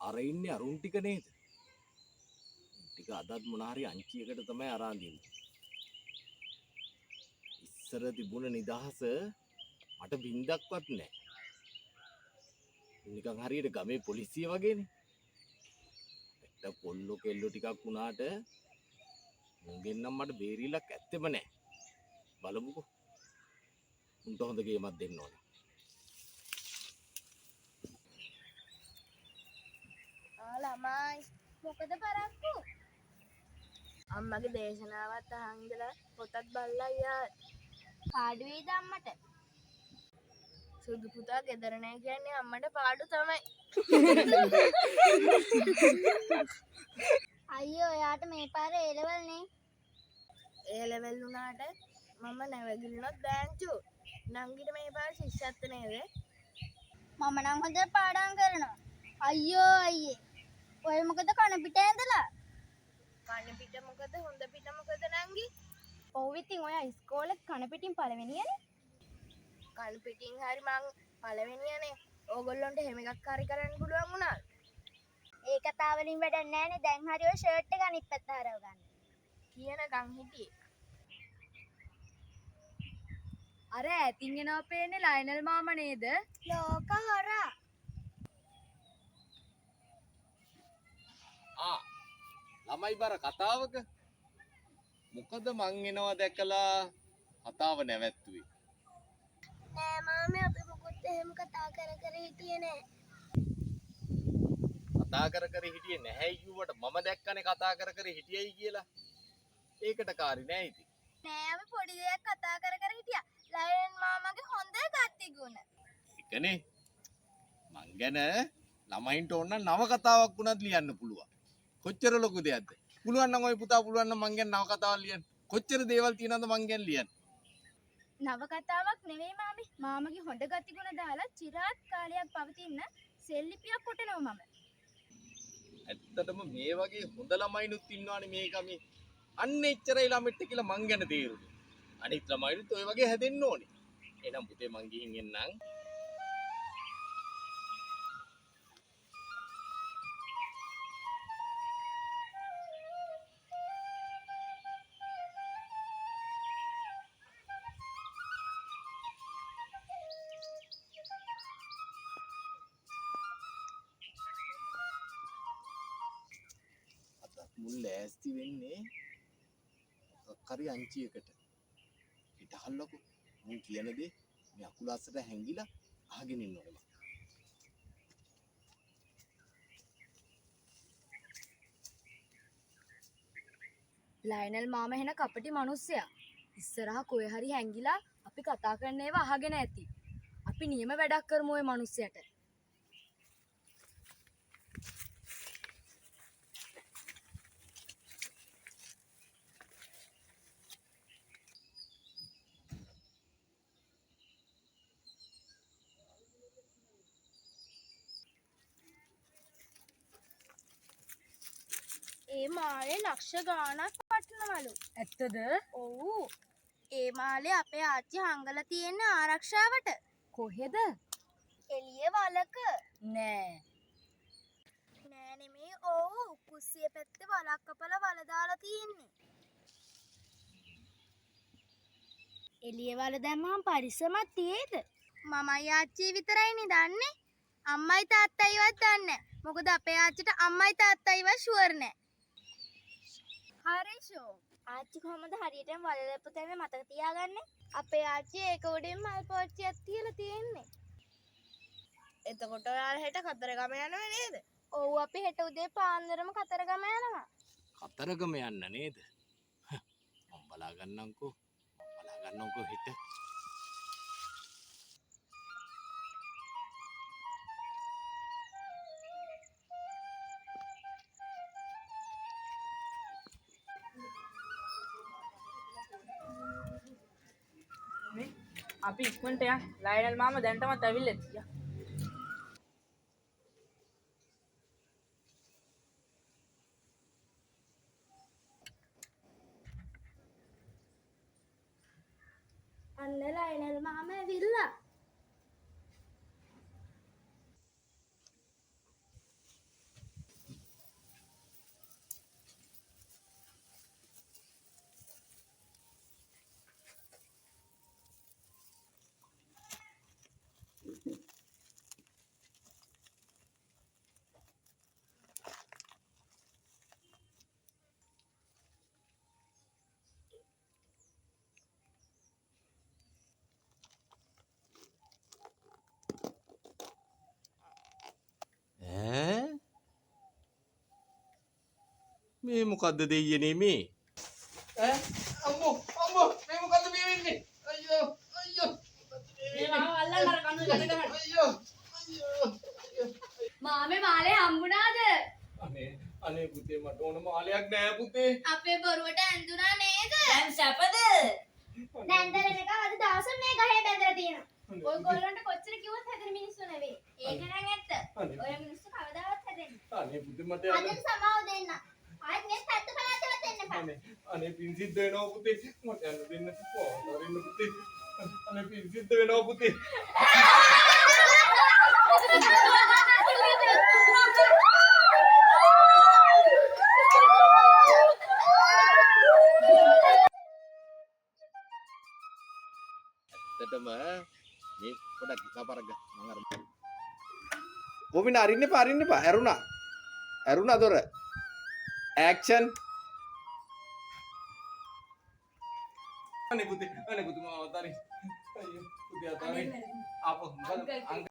අර ඉන්නේ අරුන් ටික නේද? ටික අදත් මොන හරි අංචියකට තමයි අරන් දෙන්නේ. ඉස්සර තිබුණ නිදහස මට බින්දක්වත් නැහැ. නිකන් හරියට ගමේ පොලිසිය වගේනේ. ඇත්ත පොල්ලෝ කෙල්ලෝ ටිකක් වුණාට මුගෙන් නම් මට බේරිලක් ඇත්තෙම නැහැ. බලමුකෝ. උන්ට හොඳ ගේමක් දෙන්න ඕනේ. ළමයි මොකද පරක්කු? අම්මගේ දේශනාවත් අහන් ඉඳලා පොතත් බලලා යා පාඩු වේද අම්මට? සුදු පුතා ගෙදර නැහැ කියන්නේ අම්මට පාඩු තමයි. අයියෝ එයාට මේ පාරේ A level නේ. A level වුණාට මම නැවගිලිනොත් බෑන්චු. නංගිට මේ පාර ශිෂ්‍යත්ව නේද? මම නම් හොඳට පාඩම් කරනවා. අයියෝ අයියේ. ඔය මොකද කන පිට ඇඳලා? කන පිට මොකද හොඳ පිට මොකද නංගි? ඔව් ඉතින් ඔය ඉස්කෝලේ කන පිටින් පළවෙනියනේ. කන පිටින් හරි මං පළවෙනියනේ. ඕගොල්ලන්ට හැම එකක් හරි කරන්න පුළුවන් වුණා. ඒ කතාව වලින් වැඩක් නැහැනේ. දැන් හරි ඔය ෂර්ට් එක අනිත් පැත්ත හරව ගන්න. කියන ගම් හිටියේ. අර ඇතින් එනවා පේන්නේ ලයනල් මාමා නේද? ලෝක හොරා. ළමයි බර කතාවක මොකද මං එනවා දැකලා කතාව නැවැත්තුවේ. නෑ මාමේ අපි මොකොත් එහෙම කතා කර හිටියේ නෑ. කතා කර හිටියේ නැහැ කිව්වට මම දැක්කනේ කතා කර හිටියයි කියලා. ඒකට කාරි නෑ ඉතින්. නෑ අපි පොඩි දෙයක් කතා කර හිටියා. ලයන් මාමාගේ හොඳ ගති ගුණ. ඒකනේ මං ගැන ළමයින්ට ඕන නව කතාවක් වුණත් ලියන්න පුළුවන්. කොච්චර ලොකු දෙයක්ද? පුළුවන් නම් ඔය පුතා පුළුවන් නම් මං ගැන නව කතාවක් ලියන්න. කොච්චර දේවල් තියෙනවද මං ගැන ලියන්න. නව කතාවක් නෙවෙයි මාමි. මාමගේ හොඳ ගති ගුණ දාලා চিරාත් කාලයක් පවතින සෙල්ලිපියක් කොටනවා මම. ඇත්තටම මේ වගේ හොඳ ළමයිනුත් ඉන්නවානේ මේ ගමේ. අන්න එච්චරයි ළමෙට්ට කියලා මං ගැන තේරුනේ. අනිත් ළමයිනුත් ඔය වගේ හැදෙන්න ඕනේ. එහෙනම් පුතේ මං ගිහින් එන්නම්. මුල් ලෑස්ති වෙන්නේ මොකක් හරි අංචියකට. හිටහල්ලකෝ. මුන් කියන දේ මේ අකුල අස්සට හැංගිලා අහගෙන ඉන්න ඕනේ මං. ලයනල් මාමා එන කපටි මිනිස්සයා. ඉස්සරහා කොහේ හරි හැංගිලා අපි කතා කරන ඒවා අහගෙන ඇති. අපි නියම වැඩක් කරමු ওই මිනිස්සයාට. ඒ මාලේ ලක්ෂ ගාණක් වටනවලු. ඇත්තද? ඔව්. ඒ මාලේ අපේ ආච්චි හංගලා තියෙන ආරක්ෂාවට. කොහෙද? එළිය වලක. නෑ. නෑ නෙමේ. ඔව්. කුස්සිය පැත්තේ වලක් කපලා වල දාලා තියෙන්නේ. එළිය වල දැම්මම පරිස්සමක් තියේද? මමයි ආච්චි විතරයිනේ දන්නේ. අම්මයි තාත්තයිවත් දන්නේ නෑ. මොකද අපේ ආච්චිට අම්මයි තාත්තයිවත් ෂුවර් නෑ. හරිෂෝ. ආච්චි කොහමද හරියටම වල දැප්පු තැන මතක තියාගන්නේ? අපේ ආච්චි ඒක උඩින් මල් පෝච්චියක් තියලා තියෙන්නේ. එතකොට ඔයාලා හෙට කතරගම යනව නේද? ඔව් අපි හෙට උදේ පාන්දරම කතරගම යනවා. කතරගම යන්න නේද? මම බලා ගන්නම්කෝ. හෙට. අපි ඉක්මනට යන් ලයනල් මාමා දැන්ටමත් ඇවිල්ලා තියා. අන්න ලයනල් මාමා ඇවිල්ලා. මේ මොකද්ද දෙයියනේ මේ? ඈ අම්මෝ මේ මොකද්ද මේ වෙන්නේ? අයියෝ මේ මාව අල්ලන්න අර කඳුළු ගැට ගන්න. අයියෝ මාමේ මාලේ හම්බුණාද? අනේ පුතේ මට ඕන මාලයක් නෑ පුතේ. අපේ බොරුවට ඇඳුනා නේද? දැන් සැපද? නැන්දලෙනක අද දවසම මේ ගහේ බැඳලා තියෙනවා. ඔයගොල්ලන්ට කොච්චර කිව්වත් හැදෙන මිනිස්සු නෙවෙයි. ඒක නම් ඇත්ත. ඔය මිනිස්සු කවදාවත් හැදෙන්නේ අනේ පුතේ මට නැහැ. අද සමාව දෙන්න. ආයෙත් මේ පැත්ත පළාතවත් එන්න එපා. අනේ පින් සිද්ධ වෙනවා පුතේ. මට යන්න දෙන්න. ඕරින්න පුතේ. අනේ පින් සිද්ධ වෙනවා පුතේ. ඇත්තටම මේ පොඩක් ඉස්සපරග මම අර කොමින අරින්න එපා ඇරුණා දොර ඇක්ෂන් අනේ පුතේ මාව අතාරින් අයියෝ පුතේ අතාරින් ආපහු මොකද